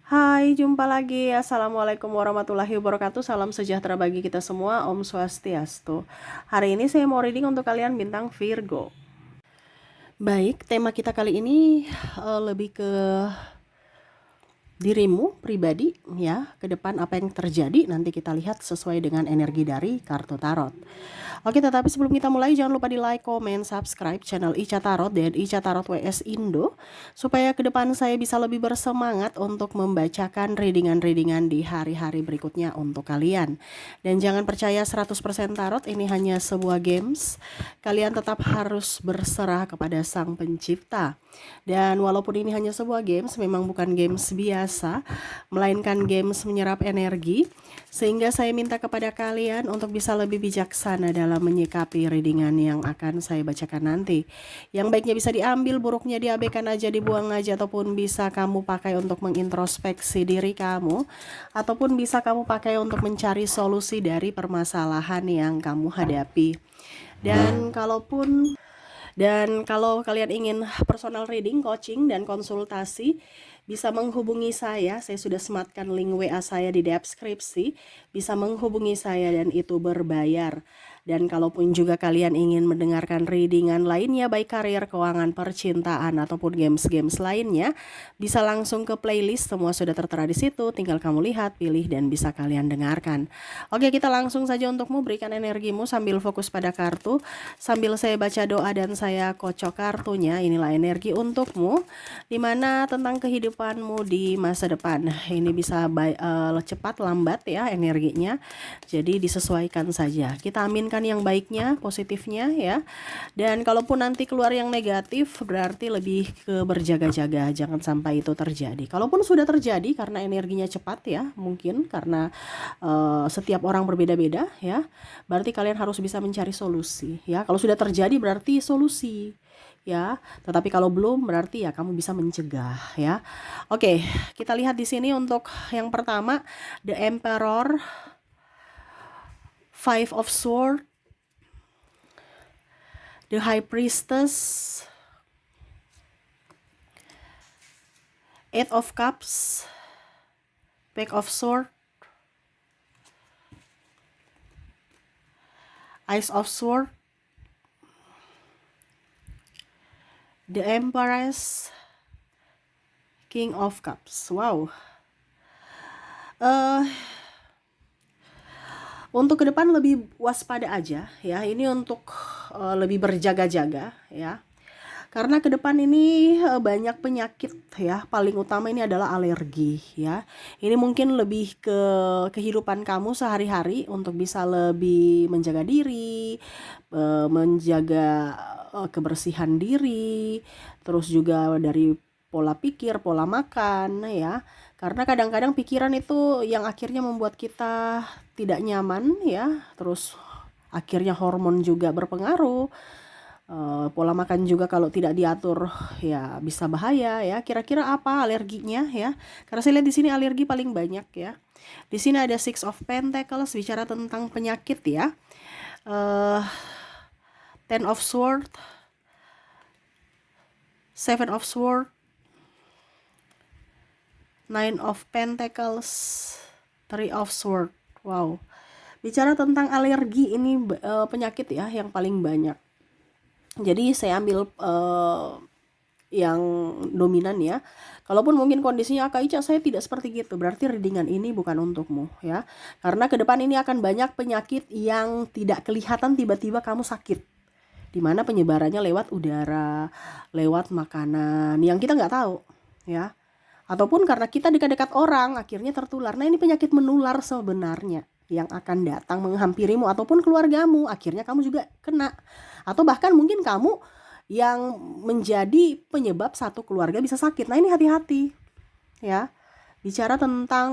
Hai, jumpa lagi. Assalamualaikum warahmatullahi wabarakatuh. Salam sejahtera bagi kita semua. Om Swastiastu. Hari ini saya mau reading untuk kalian bintang Virgo. Baik, tema kita kali ini lebih ke dirimu pribadi ya. Ke depan apa yang terjadi nanti kita lihat sesuai dengan energi dari kartu tarot. Oke, tetapi sebelum kita mulai jangan lupa di like, comment, subscribe channel Ica Tarot dan Ica Tarot WS Indo supaya ke depan saya bisa lebih bersemangat untuk membacakan readingan-readingan di hari-hari berikutnya untuk kalian. Dan jangan percaya 100% tarot ini hanya sebuah games. Kalian tetap harus berserah kepada Sang Pencipta. Dan walaupun ini hanya sebuah games, memang bukan games biasa, melainkan games menyerap energi. Sehingga saya minta kepada kalian untuk bisa lebih bijaksana dalam menyikapi readingan yang akan saya bacakan nanti. Yang baiknya bisa diambil, buruknya diabaikan aja, dibuang aja, ataupun bisa kamu pakai untuk mengintrospeksi diri kamu, ataupun bisa kamu pakai untuk mencari solusi dari permasalahan yang kamu hadapi. Dan kalau kalian ingin personal reading, coaching, dan konsultasi, bisa menghubungi saya. Saya sudah sematkan link WA saya di deskripsi. Bisa menghubungi saya dan itu berbayar. Dan kalaupun juga kalian ingin mendengarkan readingan lainnya, baik karir, keuangan, percintaan, ataupun games-games lainnya, bisa langsung ke playlist. Semua sudah tertera di situ. Tinggal kamu lihat, pilih, dan bisa kalian dengarkan. Oke, kita langsung saja untukmu. Berikan energimu sambil fokus pada kartu. Sambil saya baca doa dan saya kocok kartunya. Inilah energi untukmu, dimana tentang kehidupanmu di masa depan. Ini bisa cepat lambat ya energinya, jadi disesuaikan saja. Kita aminkan yang baiknya, positifnya ya. Dan kalaupun nanti keluar yang negatif, berarti lebih ke berjaga-jaga, jangan sampai itu terjadi. Kalaupun sudah terjadi karena energinya cepat ya, mungkin karena setiap orang berbeda-beda ya, berarti kalian harus bisa mencari solusi ya. Kalau sudah terjadi berarti solusi ya. Tetapi kalau belum berarti ya kamu bisa mencegah ya. Oke, kita lihat di sini untuk yang pertama, The Emperor, Five of Swords, The High Priestess, Eight of Cups, Pack of Swords, Ace of Swords, The Empress, King of Cups. Wow. Untuk ke depan lebih waspada aja ya. Ini untuk lebih berjaga-jaga ya. Karena ke depan ini banyak penyakit ya. Paling utama ini adalah alergi ya. Ini mungkin lebih ke kehidupan kamu sehari-hari untuk bisa lebih menjaga diri, menjaga kebersihan diri, terus juga dari pola pikir, pola makan ya. Karena kadang-kadang pikiran itu yang akhirnya membuat kita tidak nyaman ya. Terus akhirnya hormon juga berpengaruh. Pola makan juga kalau tidak diatur ya bisa bahaya ya. Kira-kira apa alerginya ya? Karena saya lihat di sini alergi paling banyak ya. Di sini ada Six of Pentacles bicara tentang penyakit ya. Ten of Swords, Seven of Swords, Nine of Pentacles, Three of Swords. Wow. Bicara tentang alergi ini penyakit ya yang paling banyak. Jadi saya ambil yang dominan ya. Kalaupun mungkin kondisinya Kak Ica saya tidak seperti gitu, berarti readingan ini bukan untukmu ya. Karena ke depan ini akan banyak penyakit yang tidak kelihatan tiba-tiba kamu sakit. Dimana penyebarannya lewat udara, lewat makanan yang kita nggak tahu ya. Ataupun karena kita dekat-dekat orang akhirnya tertular. Nah ini penyakit menular sebenarnya yang akan datang menghampirimu ataupun keluargamu, akhirnya kamu juga kena. Atau bahkan mungkin kamu yang menjadi penyebab satu keluarga bisa sakit. Nah ini hati-hati ya. Bicara tentang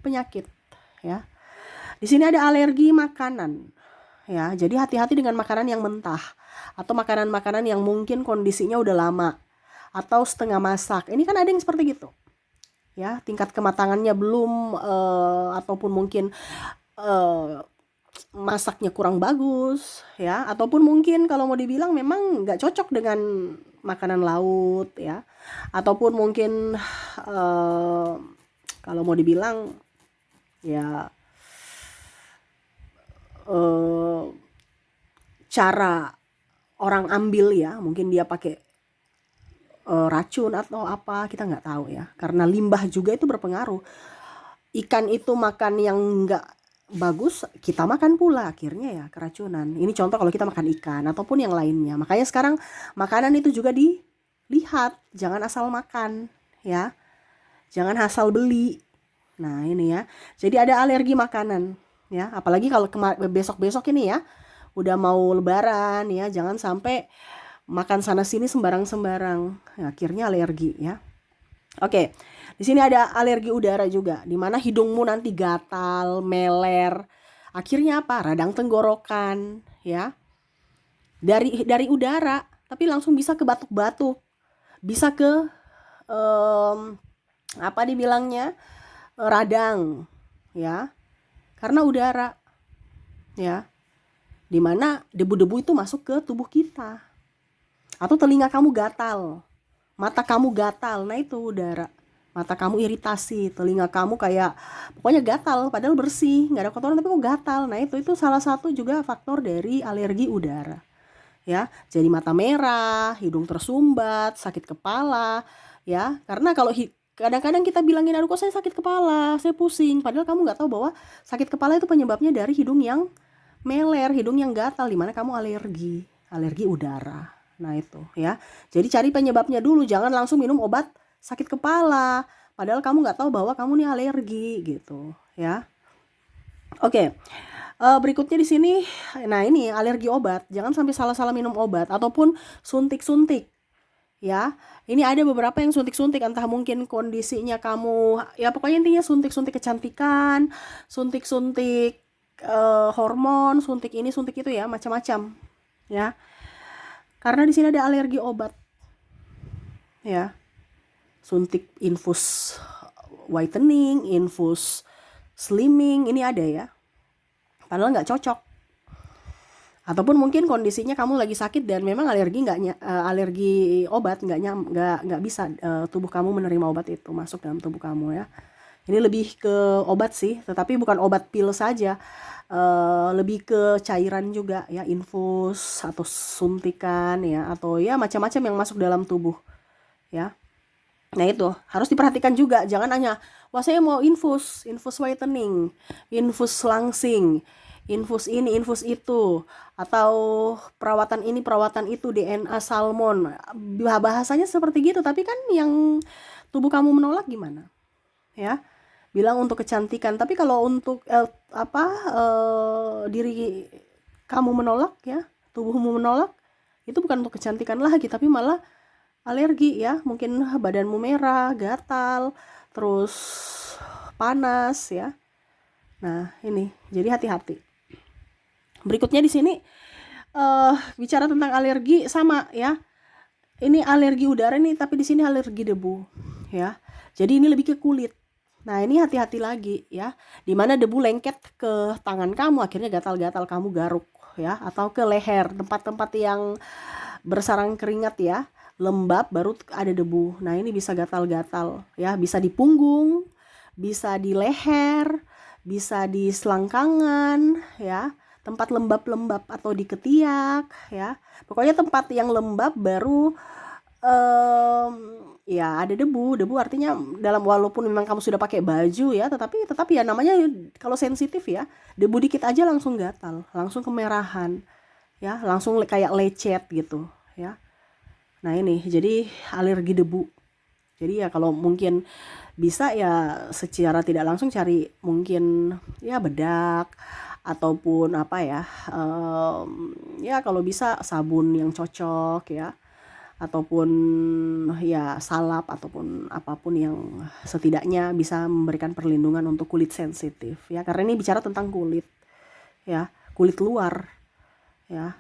penyakit ya. Di sini ada alergi makanan ya. Jadi hati-hati dengan makanan yang mentah atau makanan-makanan yang mungkin kondisinya udah lama atau setengah masak. Ini kan ada yang seperti gitu ya, tingkat kematangannya belum ataupun mungkin masaknya kurang bagus ya, ataupun mungkin kalau mau dibilang memang nggak cocok dengan makanan laut ya, ataupun mungkin Kalau mau dibilang ya eh, cara orang ambil ya, mungkin dia pakai racun atau apa, kita nggak tahu ya, karena limbah juga itu berpengaruh. Ikan itu makan yang nggak bagus, kita makan pula, akhirnya ya keracunan. Ini contoh kalau kita makan ikan ataupun yang lainnya. Makanya sekarang makanan itu juga dilihat, jangan asal makan ya, jangan asal beli. Nah ini ya, jadi ada alergi makanan ya, apalagi kalau besok-besok ini ya, udah mau lebaran ya, jangan sampai makan sana sini sembarang-sembarang, ya, akhirnya alergi ya. Oke, di sini ada alergi udara juga, di mana hidungmu nanti gatal, meler, akhirnya apa? Radang tenggorokan ya, dari udara, tapi langsung bisa ke batuk-batuk, bisa ke em, apa dibilangnya, radang ya, karena udara ya, dimana debu-debu itu masuk ke tubuh kita. Atau telinga kamu gatal, mata kamu gatal, nah itu udara. Mata kamu iritasi, telinga kamu kayak pokoknya gatal, padahal bersih, nggak ada kotoran tapi kok gatal. Nah itu salah satu juga faktor dari alergi udara ya. Jadi mata merah, hidung tersumbat, sakit kepala ya, karena kalau kadang-kadang kita bilangin aduh kok saya sakit kepala, saya pusing, padahal kamu nggak tahu bahwa sakit kepala itu penyebabnya dari hidung yang meler, hidung yang gatal, dimana kamu alergi udara. Nah itu ya, jadi cari penyebabnya dulu, jangan langsung minum obat sakit kepala padahal kamu nggak tahu bahwa kamu nih alergi gitu ya. Oke, berikutnya di sini, nah ini alergi obat, jangan sampai salah-salah minum obat ataupun suntik-suntik ya. Ini ada beberapa yang suntik-suntik, entah mungkin kondisinya kamu ya, pokoknya intinya suntik-suntik kecantikan, suntik-suntik hormon, suntik ini suntik itu ya, macam-macam ya, karena di sini ada alergi obat ya. Suntik infus whitening, infus slimming, ini ada ya, padahal nggak cocok. Ataupun mungkin kondisinya kamu lagi sakit dan memang alergi alergi obat, nggak bisa tubuh kamu menerima obat itu masuk dalam tubuh kamu ya. Ini lebih ke obat sih, tetapi bukan obat pil saja, lebih ke cairan juga ya, infus atau suntikan ya, atau ya macam-macam yang masuk dalam tubuh ya. Nah itu harus diperhatikan juga, jangan hanya wah saya mau infus whitening, infus langsing, infus ini, infus itu, atau perawatan ini, perawatan itu, DNA salmon. Bahasanya seperti gitu, tapi kan yang tubuh kamu menolak gimana? Ya, bilang untuk kecantikan, tapi kalau untuk diri kamu menolak ya, tubuhmu menolak, itu bukan untuk kecantikan lagi, tapi malah alergi ya, mungkin badanmu merah, gatal, terus panas ya. Nah ini jadi hati-hati. Berikutnya di sini bicara tentang alergi sama ya. Ini alergi udara nih, tapi di sini alergi debu ya. Jadi ini lebih ke kulit. Nah ini hati-hati lagi ya. Dimana debu lengket ke tangan kamu, akhirnya gatal-gatal, kamu garuk ya. Atau ke leher, tempat-tempat yang bersarang keringat ya, lembab, baru ada debu. Nah ini bisa gatal-gatal ya. Bisa di punggung, bisa di leher, bisa di selangkangan ya, tempat lembab-lembab, atau di ketiak ya, pokoknya tempat yang lembab baru ya ada debu. Debu artinya dalam, walaupun memang kamu sudah pakai baju ya, tetapi ya namanya kalau sensitif ya, debu dikit aja langsung gatal, langsung kemerahan ya, langsung kayak lecet gitu ya. Nah ini jadi alergi debu. Jadi ya kalau mungkin bisa ya secara tidak langsung cari mungkin ya bedak, ataupun apa ya, ya kalau bisa sabun yang cocok ya, ataupun ya salap, ataupun apapun yang setidaknya bisa memberikan perlindungan untuk kulit sensitif ya, karena ini bicara tentang kulit ya, kulit luar ya,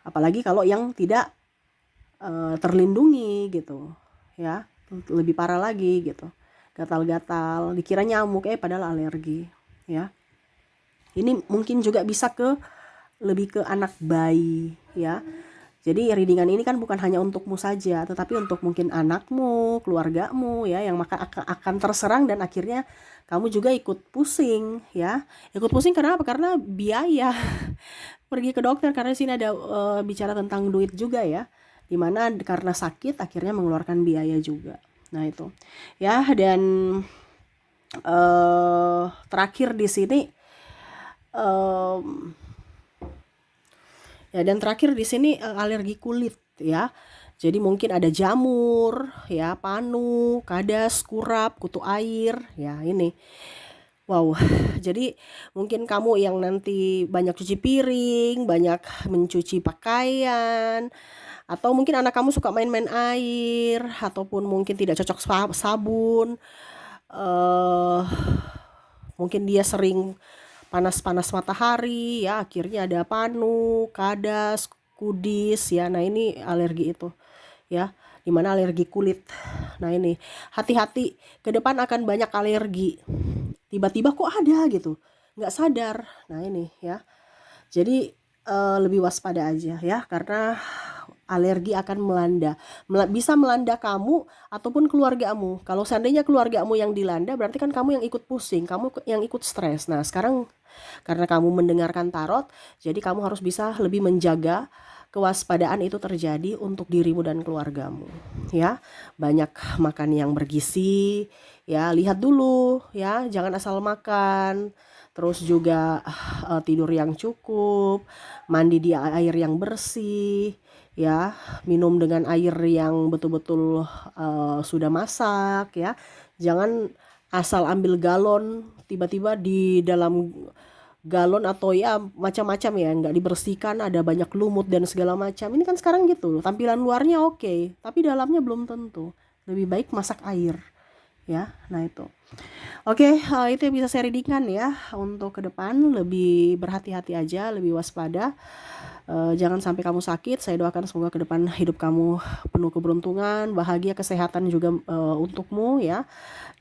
apalagi kalau yang tidak terlindungi gitu ya, lebih parah lagi gitu, gatal-gatal, dikira nyamuk padahal alergi ya. Ini mungkin juga bisa lebih ke anak bayi ya, Jadi readingan ini kan bukan hanya untukmu saja, tetapi untuk mungkin anakmu, keluargamu ya, yang maka akan terserang dan akhirnya kamu juga ikut pusing ya. Ikut pusing karena apa? Karena biaya pergi ke dokter, karena di sini ada bicara tentang duit juga ya. Dimana karena sakit akhirnya mengeluarkan biaya juga. Nah itu ya, dan terakhir di sini ya, dan terakhir di sini alergi kulit ya. Jadi mungkin ada jamur ya, panu, kadas, kurap, kutu air ya ini. Wow, jadi mungkin kamu yang nanti banyak cuci piring, banyak mencuci pakaian, atau mungkin anak kamu suka main-main air, ataupun mungkin tidak cocok sabun, eh mungkin dia sering panas-panas matahari ya, akhirnya ada panu, kadas, kudis ya. Nah ini alergi itu ya, dimana alergi kulit. Nah ini hati-hati, ke depan akan banyak alergi, tiba-tiba kok ada gitu, nggak sadar. Nah ini ya, jadi lebih waspada aja ya, karena alergi akan bisa melanda kamu ataupun keluargamu. Kalau seandainya keluargamu yang dilanda, berarti kan kamu yang ikut pusing, kamu yang ikut stres. Nah sekarang karena kamu mendengarkan tarot, jadi kamu harus bisa lebih menjaga kewaspadaan itu terjadi untuk dirimu dan keluargamu ya. Banyak makan yang bergizi ya, lihat dulu ya, jangan asal makan. Terus juga tidur yang cukup, mandi di air yang bersih ya, minum dengan air yang betul-betul sudah masak ya. Jangan asal ambil galon, tiba-tiba di dalam galon atau ya macam-macam ya, nggak dibersihkan, ada banyak lumut dan segala macam. Ini kan sekarang gitu, tampilan luarnya oke, tapi dalamnya belum tentu. Lebih baik masak air ya. Nah itu oke, itu yang bisa saya readingkan ya. Untuk ke depan lebih berhati-hati aja, lebih waspada. Jangan sampai kamu sakit. Saya doakan semoga ke depan hidup kamu penuh keberuntungan, bahagia, kesehatan juga untukmu ya,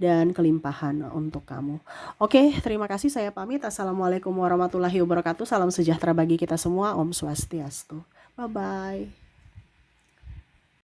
dan kelimpahan untuk kamu. Oke, terima kasih, saya pamit. Assalamualaikum warahmatullahi wabarakatuh. Salam sejahtera bagi kita semua. Om Swastiastu. Bye bye.